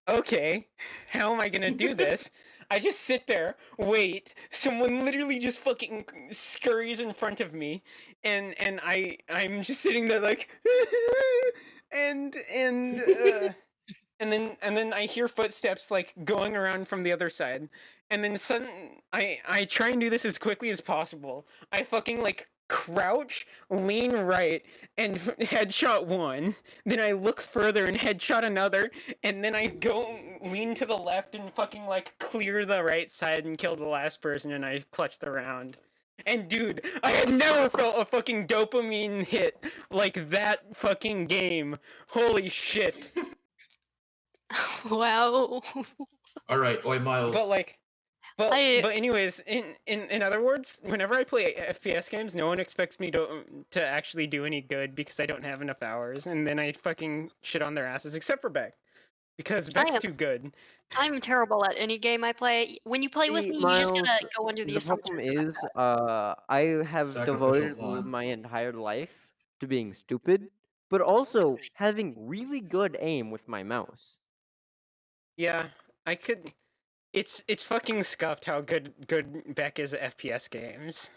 okay, how am I gonna do this? I just sit there, wait. Someone literally just fucking scurries in front of me, and I'm just sitting there like, and then I hear footsteps like going around from the other side, and then I try and do this as quickly as possible. I fucking like crouch, lean right, and headshot one. Then I look further and headshot another, and then I go lean to the left and fucking like clear the right side and kill the last person, and I clutch the round. And dude, I had never felt a fucking dopamine hit like that fucking game. Holy shit. Wow. All right, oi, Miles. But anyways, in other words, whenever I play FPS games, no one expects me to actually do any good because I don't have enough hours, and then I fucking shit on their asses, except for Beck, because Beck's too good. I'm terrible at any game I play. When you play with me, you just gotta go under the assumption. The problem is, I have devoted my entire life to being stupid, but also having really good aim with my mouse. Yeah, I could. It's fucking scuffed how good Beck is at FPS games.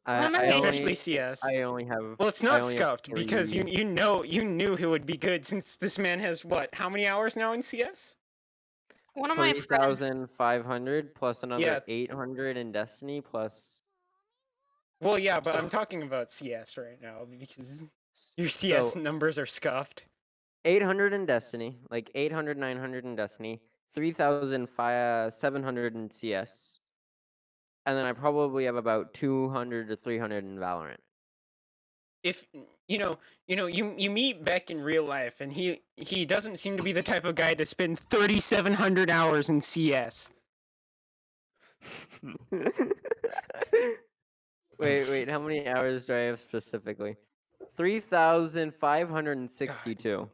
Especially CS. I only have. Well, it's not scuffed because you knew who would be good since this man has what? How many hours now in CS? One of my 3,500 plus another 800 in Destiny plus. Well, yeah, but I'm talking about CS right now because your CS numbers are scuffed. 800 in Destiny, like 800, 900 in Destiny, 3,700 in CS, and then I probably have about 200 to 300 in Valorant. If you meet Beck in real life, and he doesn't seem to be the type of guy to spend 3,700 hours in CS. Wait, how many hours do I have specifically? 3,562.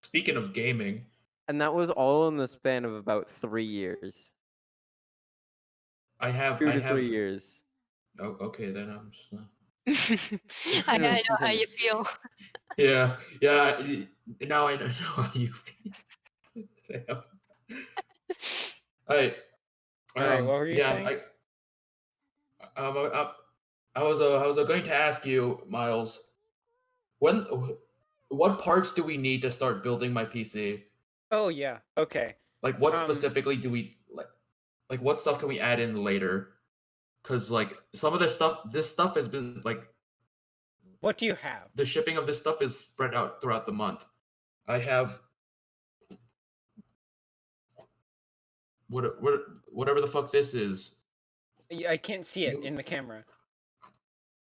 Speaking of gaming. And that was all in the span of about 3 years. I have 2 to 3 years. Oh, okay, then I'm just not. I know how you feel. Yeah. Now I know how you feel. Alright. What were you saying? I was going to ask you, Miles, what parts do we need to start building my PC? Oh yeah, okay. Like what specifically do we like what stuff can we add in later? Cuz like some of this stuff has been like, what do you have? The shipping of this stuff is spread out throughout the month. I have whatever the fuck this is. I can't see it in the camera.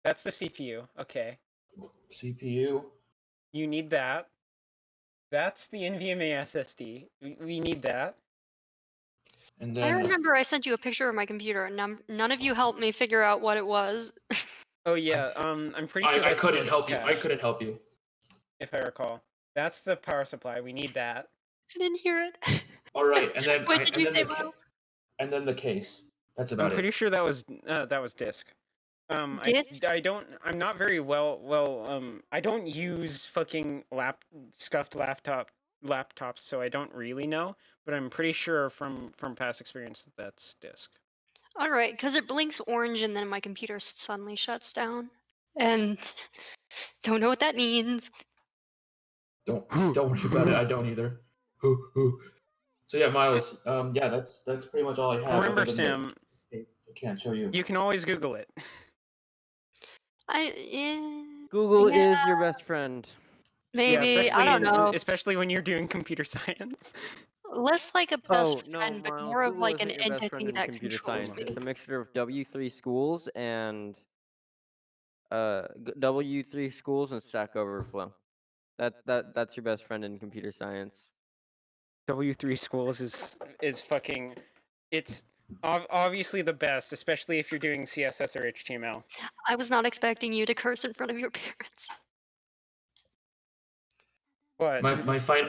That's the CPU. Okay. CPU. You need that. That's the NVMe SSD. We need that. And then I remember I sent you a picture of my computer, and none of you helped me figure out what it was. Oh yeah, I'm pretty sure I couldn't help you. I couldn't help you. If I recall. That's the power supply. We need that. I didn't hear it. All right, and then What did you say, Miles? And then the case. That's about it. I'm pretty sure that was disk. Disk? I'm not very well I don't use fucking scuffed laptops, so I don't really know, but I'm pretty sure from past experience that that's disk. All right, because it blinks orange and then my computer suddenly shuts down. and don't know what that means. Don't worry about it. I don't either. So yeah, Miles. Yeah, that's pretty much all I have. Remember, other than Sam, I can't show you. you can always Google it. Google yeah, is your best friend. maybe I don't know. especially when you're doing computer science. Less like a best Oh no, friend, but Miles, more of Google like an isn't your best friend entity in that computer controls science. me. It's a mixture of W3 schools and W3 schools and Stack Overflow. That's your best friend in computer science. W3 schools is fucking. It's obviously the best, especially if you're doing CSS or HTML. I was not expecting you to curse in front of your parents. But My final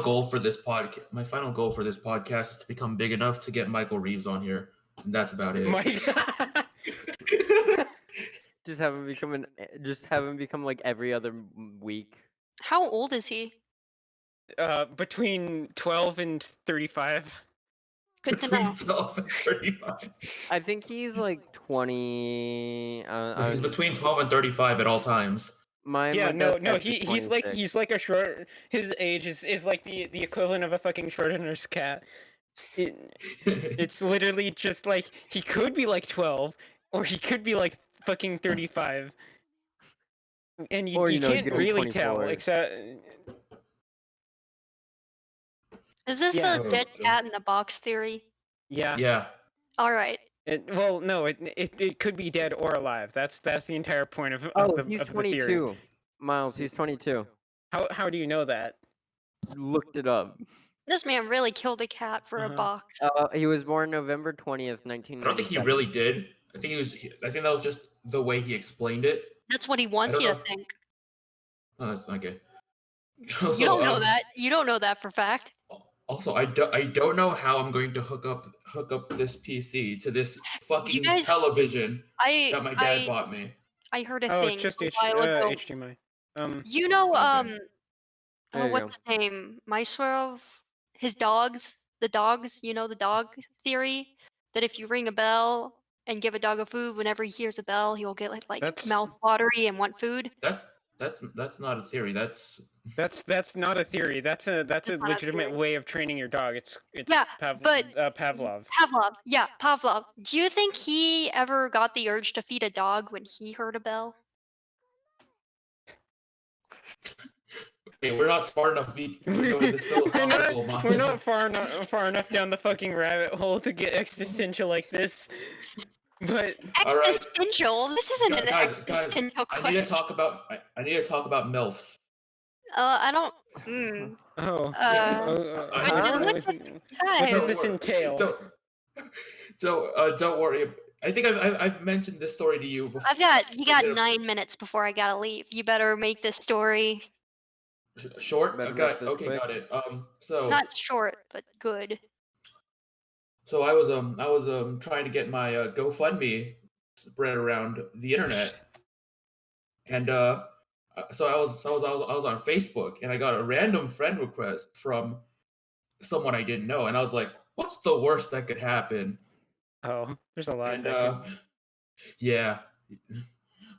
goal for this podcast is to become big enough to get Michael Reeves on here, and that's about it. Just have him become like every other week. How old is he? Between 12 and 35. Good to Between know. 12 and 35. I think he's like 20. No, he's between 12 and 35 at all times. My Yeah, best no, guess is he's 26. like a short. His age is like the equivalent of a fucking Schrodinger's cat. It's literally just like he could be like 12, or he could be like fucking 35, and Or, you you know, he can't could be really tell 24. except. Is this Yeah. the dead cat in the box theory? Yeah. Yeah. All right. Well, no, it could be dead or alive. That's the entire point of He's of the 22. theory. Miles, he's 22. How do you know that? Looked it up. This man really killed a cat for a box. He was born November 20th, I 1997. don't think he really did. I think that was just the way he explained it. That's what he wants you to think. Oh, that's not good. You don't know that. You don't know that for fact. Also, I don't know how I'm going to hook up this PC to this fucking guys- television that my dad I bought me. I heard a Oh, thing it's just a while ago. HDMI. You know, Okay. There you what's his name? Myswerov? His dogs? The dogs? You know the dog theory? That if you ring a bell and give a dog a food, whenever he hears a bell, he will get like That's- mouth watery and want food. That's not a theory. That's not a theory. That's a not a legitimate theory. way of training your dog. It's Yeah, but- Pavlov. Pavlov. Yeah, Pavlov. Do you think he ever got the urge to feed a dog when he heard a bell? okay, we're not smart enough to go to this philosophical mind. We're not far enough down the fucking rabbit hole to get existential like this. But All right. Existential? This isn't an Guys, existential I question. need to talk about MILFs. I don't. oh, Look at what does this entail? Don't worry. I think I've mentioned this story to you before. You got 9 minutes before I gotta leave. You better make this story Short. Better Okay, make this quick. got it. So not short, but good. So I was trying to get my GoFundMe spread around the internet, and so I was on Facebook, and I got a random friend request from someone I didn't know, and I was like, "What's the worst that could happen?" Oh, there's a lot. And yeah.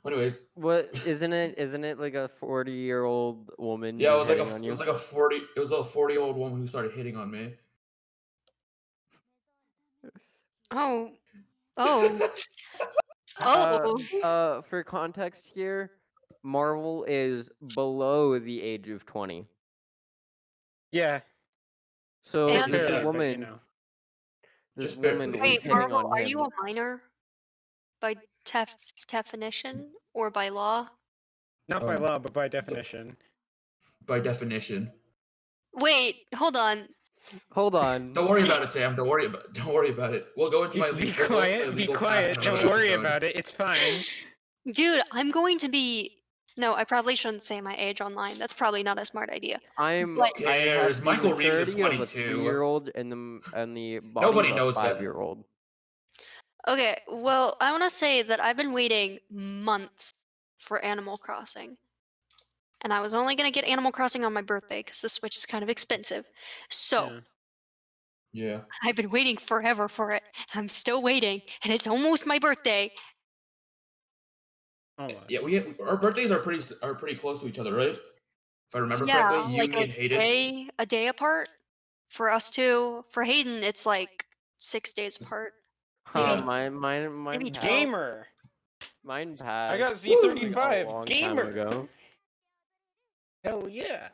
Anyways, What isn't it like a 40-year-old woman? yeah, it was hitting on you? like a 40-year-old woman who started hitting on me. Oh. Oh. For context here, Marvel is below the age of 20. Yeah. And- So this Just barely, but, woman, you know. this Just barely. woman was Wait, hitting Marvel, on are him. you a minor by definition or by law? Not by law, but by definition. By definition. Wait, hold on. Hold on. Don't worry about it, Sam. Don't worry about it. We'll go into my Be legal. quiet. Be quiet. Don't worry about it. It's fine. Dude, I'm going to be. No, I probably shouldn't say my age online. That's probably not a smart idea. I cares? have Michael the Reeves is maturity of a 22. 3-year-old and the body Nobody of a knows that. 5-year-old. Okay, well, I want to say that I've been waiting months for Animal Crossing. And I was only going to get Animal Crossing on my birthday because the Switch is kind of expensive. So, Yeah. I've been waiting forever for it. I'm still waiting, and it's almost my birthday. Almost. Yeah, our birthdays are pretty close to each other, right? If I remember Yeah, correctly, you, like me, and Hayden. a day apart. For us two, for Hayden, it's like 6 days apart. Yeah. Mine maybe passed. 12. Gamer. Mine passed. I got a Z35. long time Gamer. ago. Hell yeah.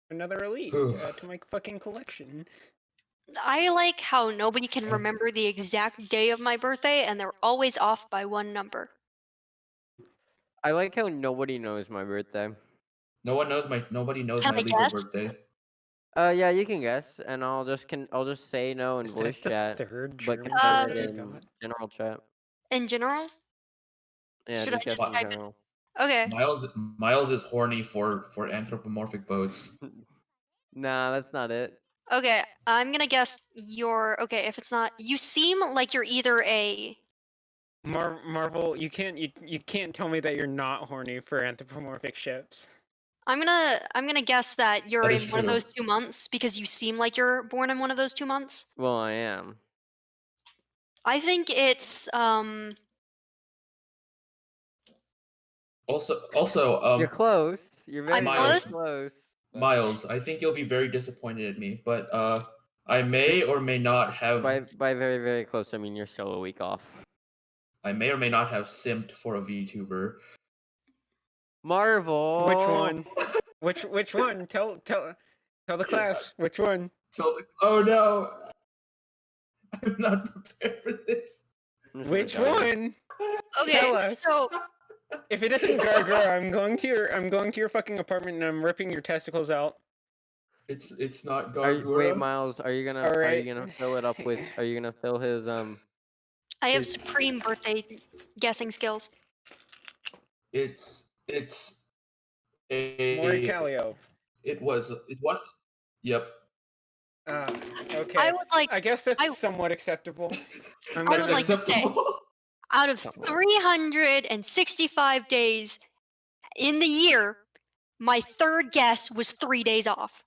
Another elite to my fucking collection. I like how nobody can remember the exact day of my birthday, and they're always off by one number. I like how nobody knows my birthday. Nobody knows Can my I legal guess? birthday. Yeah, you can guess, and I'll just say no in Is voice that the chat, third but German can say birthday it you in got? general chat. In general? Yeah, Should I just guess just in type it? general. Okay. Miles is horny for anthropomorphic boats. Nah, that's not it. Okay, I'm gonna guess your. Okay, if it's not, you seem like you're either a. Marvel, you can't tell me that you're not horny for anthropomorphic ships. I'm gonna guess that you're That in is one of true. those 2 months because you seem like you're born in one of those 2 months. Well, I am. I think it's Also, You're close. You're very, I'm Miles. close. close. Miles, I think you'll be very disappointed at me, but I may or may not have By very, very close, I mean you're still a week off. I may or may not have simped for a VTuber. Marvel. Which one? Which one? Tell the class. Which one? So, oh no, I'm not prepared for this. I'm just Which gonna tell you. one? Okay, Tell us. so If it isn't Gargura, I'm going to your fucking apartment and I'm ripping your testicles out. It's not Wait, Gargura. Miles, are you gonna fill it up with? Are you gonna fill his I have It's- supreme birthday guessing skills. It's Mori a. Calliope. It what? Yep. Okay. I would like. I guess that's I- somewhat acceptable. I'm I That's would like to say, acceptable. out of Something. 365 days in the year, my third guess was 3 days off.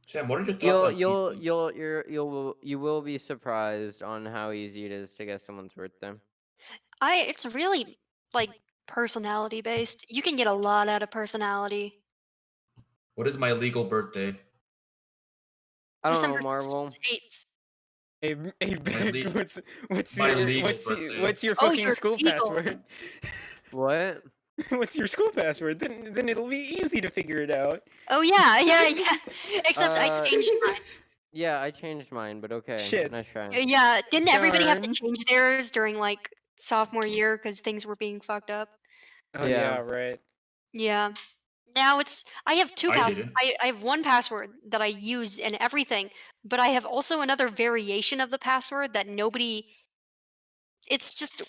Sam, what are your thoughts on pizza? you will be surprised on how easy it is to guess someone's birthday. It's really like personality based. You can get a lot out of personality. What is my legal birthday? I don't December know, Marvel. 8th. Hey, Beck, legal- what's my your legal what's birthday. what's your Oh, fucking your school legal. password? What? What's your school password? Then it'll be easy to figure it out. Oh yeah. Except I Uh, changed mine. Yeah, I changed mine, but okay. Shit. Nice try. Yeah, didn't everybody have to Darn. change theirs during like sophomore year because things were being fucked up? Oh Yeah. yeah, right. Yeah. Now I have two I passwords. didn't. I have one password that I use in everything, but I have also another variation of the password that nobody. It's just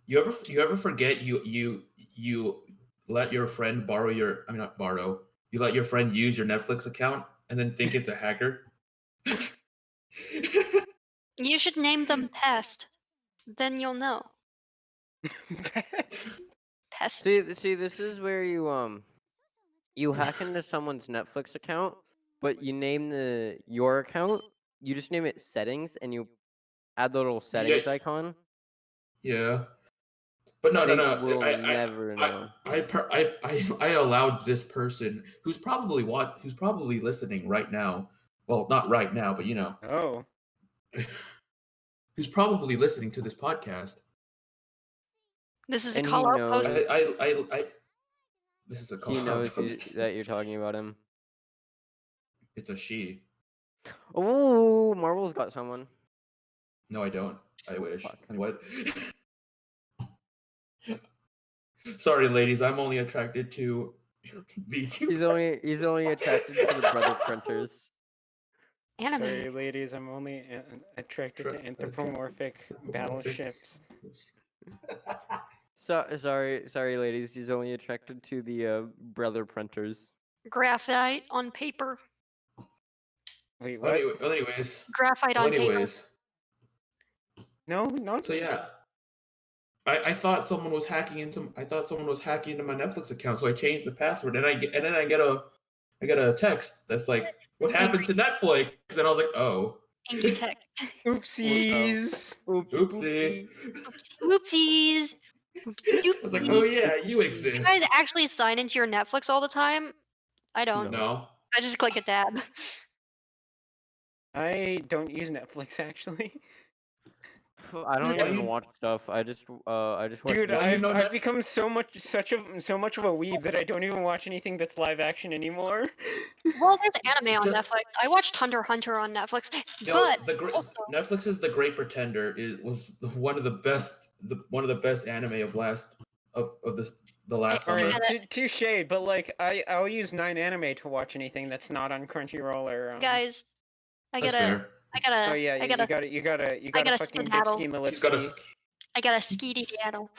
You ever forget you let your friend borrow your not borrow. You let your friend use your Netflix account and then think it's a hacker? you should name them pest. Then you'll know. Pest. See, this is where you hack into someone's Netflix account, but you name your account. You just name it settings, and you add the little settings icon. Yeah. But no. They will never I, know. I allowed this person who's probably listening right now. Well, not right now, but Oh. who's probably listening to this podcast. This is a And he call out knows. post. This is a call He out knows post. that you're talking about him. It's a she. Oh, Marvel's got someone. No, I don't. I wish. Fuck. What? Sorry, ladies. I'm only attracted to VTuber. He's only attracted to the brother printers. Anime. Sorry, ladies. I'm only attracted to anthropomorphic battleships. Sorry, ladies. He's only attracted to the brother printers. Graphite on paper. Wait, what? Anyways. Graphite on paper. No. So yeah. I thought someone was hacking into my Netflix account, so I changed the password, and then I get a text that's like, "What happened to Netflix?" And I was like, "Oh." Inky text. Oopsies. Oopsie. Oopsies. I was like, oh yeah, you You exist. guys actually sign into your Netflix all the time? I don't. No. I just click a tab. I don't use Netflix actually. I don't Why even you- watch stuff. I just watch Dude, Why do you I've know I've Netf- become so much of a weeb that I don't even watch anything that's live action anymore. Well, there's anime on Just- Netflix. I watched Hunter x Hunter on Netflix, Yo, but the great also Netflix is The Great Pretender. It was one of the best anime of the last I summer. Alright, touche, but like I'll use 9 anime to watch anything that's not on Crunchyroll or guys, I That's gotta, fair. I gotta, Oh yeah, I you gotta, gotta fucking skedaddle. dipski She's got a. Lipski. I gotta skeedy daddle.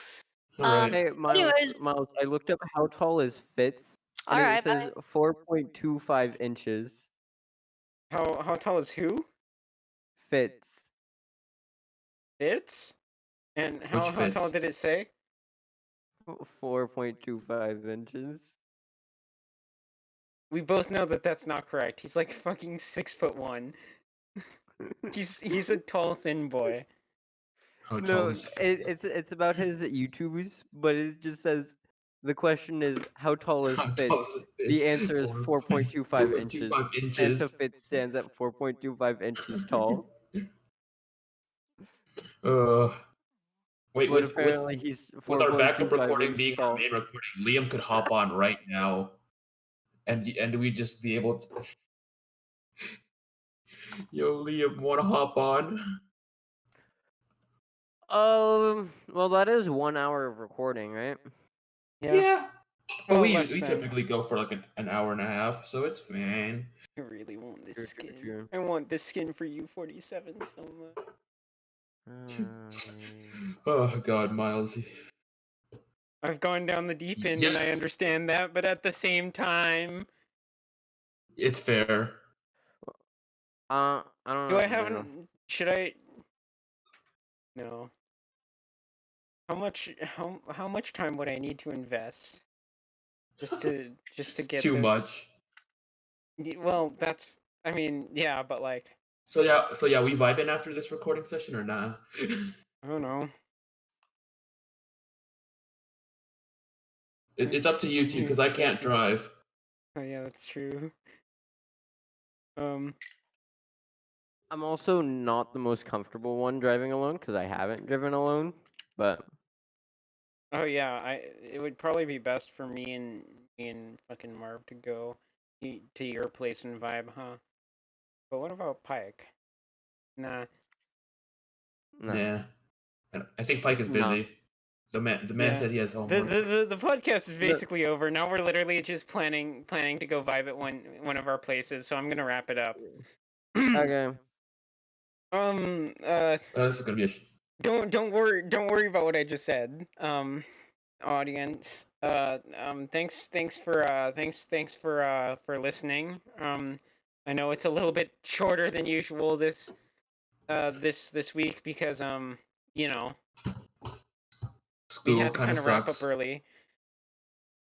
Alright. Hey, Anyways. Miles, I looked up how tall is Fitz, and All it right, says 4.25 inches. How tall is who? Fitz. Fitz? And how Which tall Fitz? did it say? 4.25 inches. We both know that that's not correct. He's like fucking 6'1". He's a tall, thin boy. How tall No, is it's about his YouTubes, but it just says the question is how tall is how Fitz? tall is The Fitz? answer is 4.25 inches. 4.25 Santa inches. Fitz stands at 4.25 inches tall. Wait, But with apparently he's with our backup 4.25 recording inches being tall. our main recording, Liam could hop on right now, and we just be able to. Yo, Liam, wanna hop on? Well, that is 1 hour of recording, right? Yeah. But Well, we less than. typically go for like an hour and a half, so it's fine. I really want this True, skin. true. I want this skin for U47 so much. Oh God, Miles. I've gone down the deep end and Yeah. I understand that, but at the same time, It's fair. I don't do know. I have should I No. How much time would I need to invest just to get Too this? much. Well, that's I mean, yeah, but like So yeah, we vibing after this recording session or nah? I don't know. It's up to you two because I can't drive. Oh yeah, that's true. I'm also not the most comfortable one driving alone because I haven't driven alone, but Oh yeah, it would probably be best for me and fucking Marv to go to your place and vibe, huh? But what about Pike? Nah. no. Nah. And I think Pike is No. busy. The man Yeah. said he has The, homework. the podcast is basically over. Now we're literally just planning to go vibe at one of our places, so I'm gonna wrap it up. Okay. This is gonna be a. Don't worry about what I just said. Audience. Thanks for listening. I know it's a little bit shorter than usual this week because you know, we School had to kind kind of of wrap up sucks. early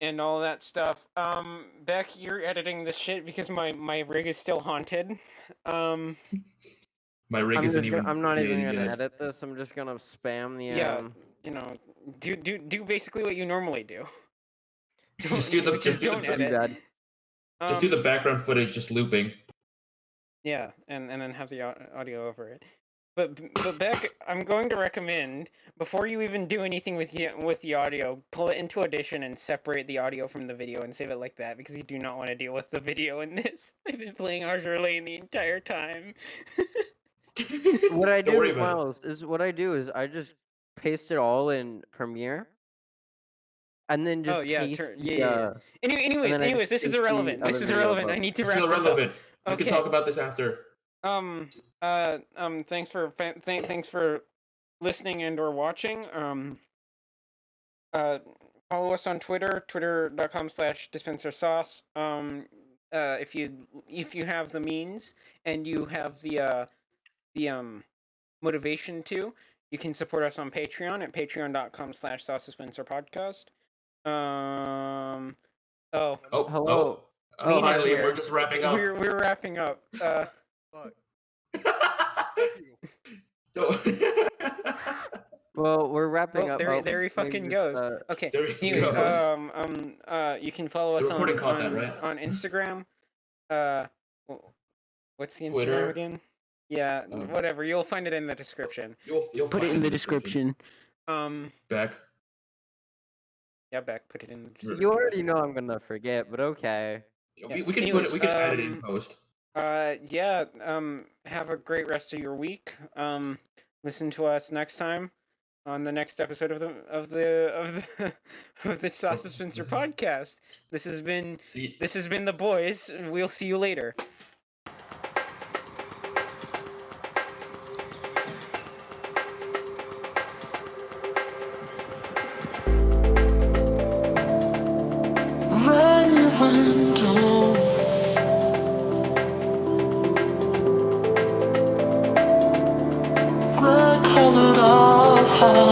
and all that stuff. Beck, you're editing this shit because my rig is still haunted. My rig isn't even. I'm not even created gonna yet. edit this. I'm just gonna spam the Yeah, you know, do basically what you normally do. Just do the Which is just do don't the, edit. bad. just do the background footage just looping. Yeah, and then have the audio over it. But Beck, I'm going to recommend before you even do anything with the audio, pull it into Audition and separate the audio from the video and save it like that because you do not want to deal with the video in this. I've been playing Archer Lane the entire time. What I Don't worry do, about it. Miles, is I just paste it all in Premiere, and then just paste the, Anyways, then I just this is paste the irrelevant. This other is video irrelevant. above. I need to It's wrap this up. irrelevant. We Okay. can talk about this after. Thanks for listening and or watching. Follow us on Twitter, twitter.com/dispensersauce. If you have the means and you have the motivation to, you can support us on Patreon at patreon.com/saucedispenserpodcast. Oh, Hello. hi, Liam. here. We're just wrapping up. We're wrapping up. Fuck. No. Well, we're wrapping Oh, up. there he maybe fucking just, goes. Okay. There he Anyways, goes. you can follow The us recording on caught that, right? on Instagram. Wh- What's the Instagram Twitter. again? Yeah, whatever. You'll find it in the description. You'll Put find it in the description. Back. Yeah, Beck, put it in the description. You already know I'm gonna forget, but okay. We can put it. We can add it in post. Yeah. Have a great rest of your week. Listen to us next time on the next episode of the Sauce Dispenser podcast. This has been the boys. We'll see you later. Colored our house.